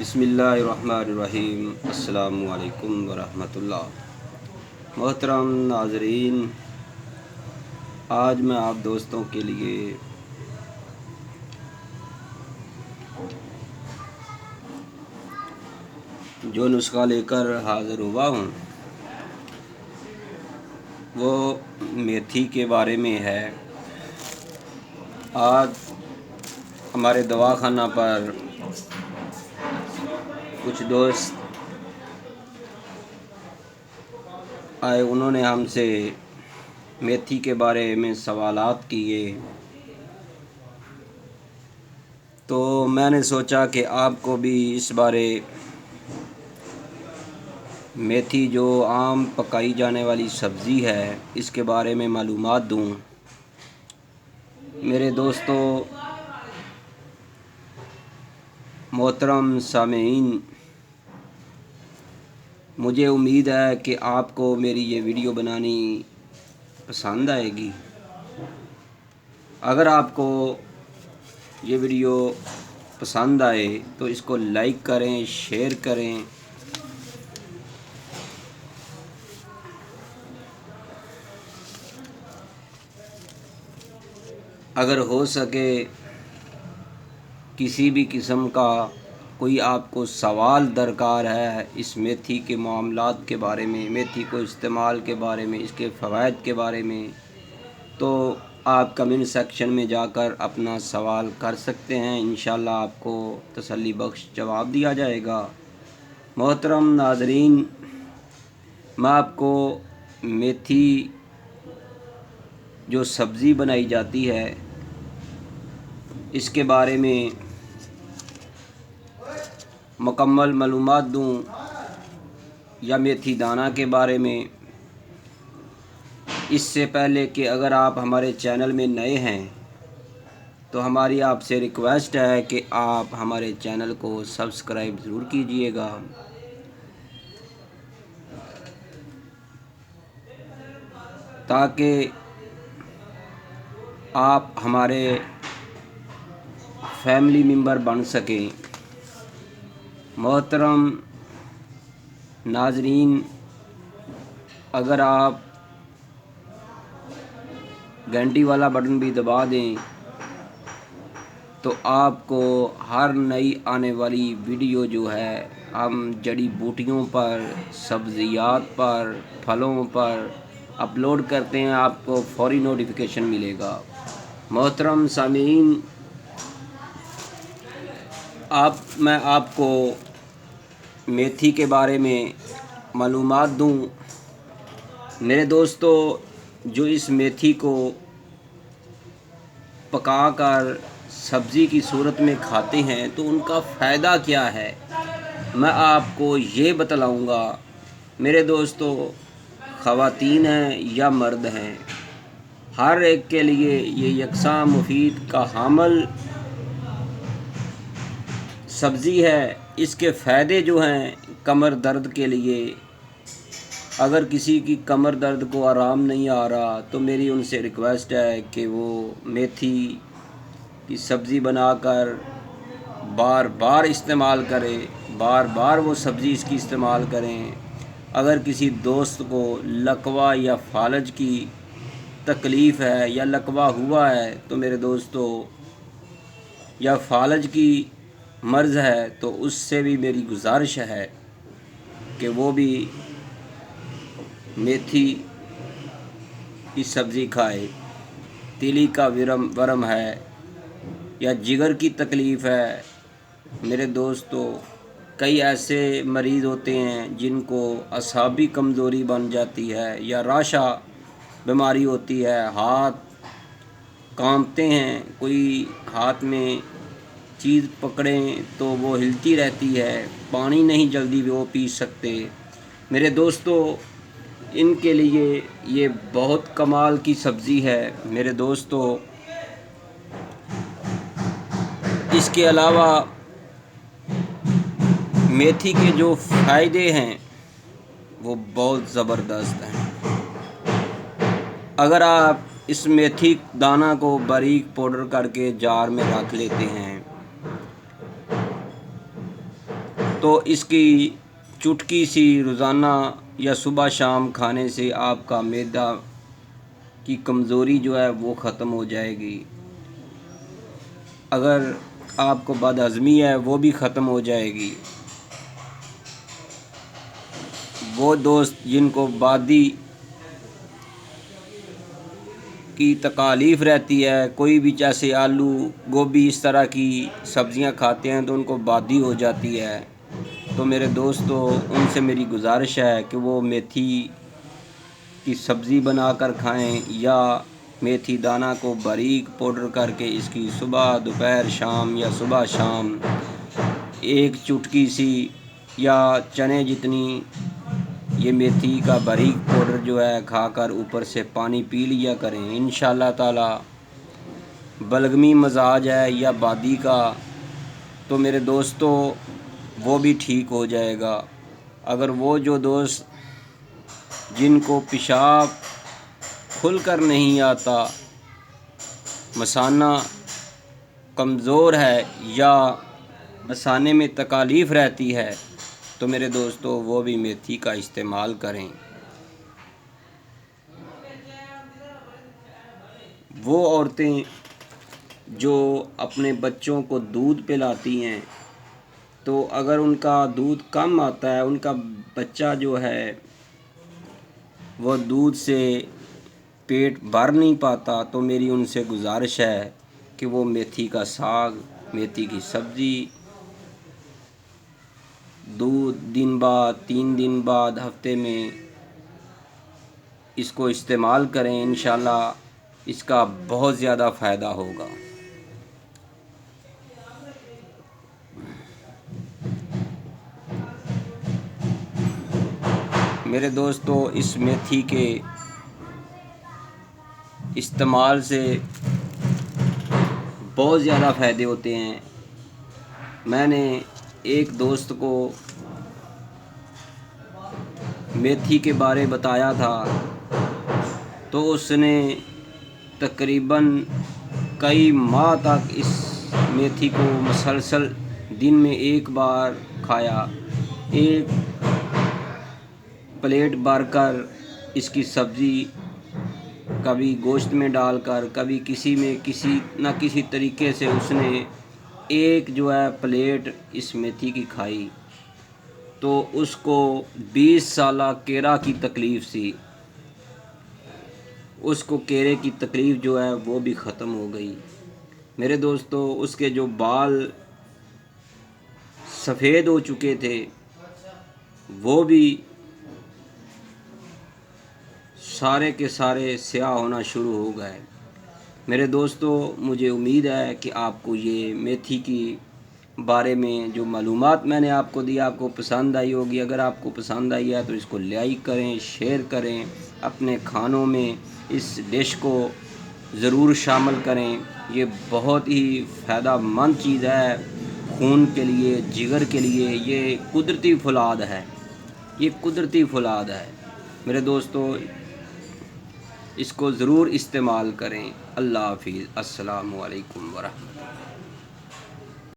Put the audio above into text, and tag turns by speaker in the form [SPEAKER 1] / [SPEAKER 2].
[SPEAKER 1] بسم اللہ الرحمن الرحیم۔ السلام علیکم ورحمۃ اللہ۔ محترم ناظرین، آج میں آپ دوستوں کے لیے جو نسخہ لے کر حاضر ہوا ہوں وہ میتھی کے بارے میں ہے۔ آج ہمارے دواخانہ پر کچھ دوست آئے، انہوں نے ہم سے میتھی کے بارے میں سوالات کیے، تو میں نے سوچا کہ آپ کو بھی اس بارے میتھی جو عام پکائی جانے والی سبزی ہے اس کے بارے میں معلومات دوں۔ میرے دوستو، محترم سامعین، مجھے امید ہے کہ آپ کو میری یہ ویڈیو بنانی پسند آئے گی۔ اگر آپ کو یہ ویڈیو پسند آئے تو اس کو لائک کریں، شیئر کریں، اگر ہو سکے کسی بھی قسم کا کوئی آپ کو سوال درکار ہے اس میتھی کے معاملات کے بارے میں، میتھی کو استعمال کے بارے میں، اس کے فوائد کے بارے میں، تو آپ کمنٹ سیکشن میں جا کر اپنا سوال کر سکتے ہیں۔ انشاءاللہ آپ کو تسلی بخش جواب دیا جائے گا۔ محترم ناظرین، میں آپ کو میتھی جو سبزی بنائی جاتی ہے اس کے بارے میں مکمل معلومات دوں، یا میتھی دانہ کے بارے میں۔ اس سے پہلے کہ اگر آپ ہمارے چینل میں نئے ہیں تو ہماری آپ سے ریکویسٹ ہے کہ آپ ہمارے چینل کو سبسکرائب ضرور کیجئے گا، تاکہ آپ ہمارے فیملی ممبر بن سکیں۔ محترم ناظرین، اگر آپ گھنٹی والا بٹن بھی دبا دیں تو آپ کو ہر نئی آنے والی ویڈیو جو ہے ہم جڑی بوٹیوں پر، سبزیات پر، پھلوں پر اپلوڈ کرتے ہیں، آپ کو فوری نوٹیفیکیشن ملے گا۔ محترم سامعین، میں آپ کو میتھی کے بارے میں معلومات دوں۔ میرے دوستو، جو اس میتھی کو پکا کر سبزی کی صورت میں کھاتے ہیں تو ان کا فائدہ کیا ہے، میں آپ کو یہ بتلاؤں گا۔ میرے دوستو، خواتین ہیں یا مرد ہیں، ہر ایک کے لیے یہ یکساں مفید کا حامل سبزی ہے۔ اس کے فائدے جو ہیں کمر درد کے لیے، اگر کسی کی کمر درد کو آرام نہیں آ رہا تو میری ان سے ریکویسٹ ہے کہ وہ میتھی کی سبزی بنا کر بار بار استعمال کرے، بار بار وہ سبزی اس کی استعمال کریں۔ اگر کسی دوست کو لکوہ یا فالج کی تکلیف ہے یا لکوہ ہوا ہے تو میرے دوستو، یا فالج کی مرض ہے، تو اس سے بھی میری گزارش ہے کہ وہ بھی میتھی کی سبزی کھائے۔ تیلی کا ورم ہے یا جگر کی تکلیف ہے، میرے دوستو، کئی ایسے مریض ہوتے ہیں جن کو اعصابی کمزوری بن جاتی ہے یا راشا بیماری ہوتی ہے، ہاتھ کانپتے ہیں، کوئی ہاتھ میں چیز پکڑیں تو وہ ہلتی رہتی ہے، پانی نہیں جلدی وہ پی سکتے۔ میرے دوستو، ان کے لیے یہ بہت کمال کی سبزی ہے۔ میرے دوستو، اس کے علاوہ میتھی کے جو فائدے ہیں وہ بہت زبردست ہیں۔ اگر آپ اس میتھی دانہ کو باریک پاؤڈر کر کے جار میں رکھ لیتے ہیں تو اس کی چٹکی سی روزانہ یا صبح شام کھانے سے آپ کا معدہ کی کمزوری جو ہے وہ ختم ہو جائے گی۔ اگر آپ کو بد ہضمی ہے وہ بھی ختم ہو جائے گی۔ وہ دوست جن کو بادی کی تکالیف رہتی ہے، کوئی بھی جیسے آلو گوبھی اس طرح کی سبزیاں کھاتے ہیں تو ان کو بادی ہو جاتی ہے، تو میرے دوستو ان سے میری گزارش ہے کہ وہ میتھی کی سبزی بنا کر کھائیں یا میتھی دانہ کو باریک پاؤڈر کر کے اس کی صبح دوپہر شام یا صبح شام ایک چٹکی سی یا چنے جتنی یہ میتھی کا باریک پاؤڈر جو ہے کھا کر اوپر سے پانی پی لیا کریں۔ انشاءاللہ تعالی بلغمی مزاج ہے یا بادی کا تو میرے دوستو وہ بھی ٹھیک ہو جائے گا۔ اگر وہ جو دوست جن کو پیشاب کھل کر نہیں آتا، مثانہ کمزور ہے یا مثانے میں تکالیف رہتی ہے تو میرے دوستو وہ بھی میتھی کا استعمال کریں۔ وہ عورتیں جو اپنے بچوں کو دودھ پلاتی ہیں تو اگر ان کا دودھ کم آتا ہے، ان کا بچہ جو ہے وہ دودھ سے پیٹ بھر نہیں پاتا، تو میری ان سے گزارش ہے کہ وہ میتھی کا ساگ، میتھی کی سبزی دودھ دن بعد 3 دن بعد ہفتے میں اس کو استعمال کریں۔ انشاءاللہ اس کا بہت زیادہ فائدہ ہوگا۔ میرے دوستو اس میتھی کے استعمال سے بہت زیادہ فائدے ہوتے ہیں۔ میں نے ایک دوست کو میتھی کے بارے بتایا تھا تو اس نے تقریباً کئی ماہ تک اس میتھی کو مسلسل دن میں ایک بار کھایا، ایک پلیٹ بھر کر اس کی سبزی کبھی گوشت میں ڈال کر، کبھی کسی میں کسی نہ کسی طریقے سے اس نے ایک جو ہے پلیٹ اس میتھی کی کھائی تو اس کو 20 سالہ کیرا کی تکلیف سی، اس کو کیرے کی تکلیف جو ہے وہ بھی ختم ہو گئی۔ میرے دوستو اس کے جو بال سفید ہو چکے تھے وہ بھی سارے کے سارے سیاہ ہونا شروع ہو گئے۔ میرے دوستو مجھے امید ہے کہ آپ کو یہ میتھی کی بارے میں جو معلومات میں نے آپ کو دی آپ کو پسند آئی ہوگی۔ اگر آپ کو پسند آئی ہے تو اس کو لائک کریں، شیئر کریں، اپنے کھانوں میں اس ڈش کو ضرور شامل کریں۔ یہ بہت ہی فائدہ مند چیز ہے، خون کے لیے، جگر کے لیے۔ یہ قدرتی فولاد ہے، یہ قدرتی فولاد ہے۔ میرے دوستو اس کو ضرور استعمال کریں۔ اللہ حافظ، السلام علیکم ورحمۃ اللہ۔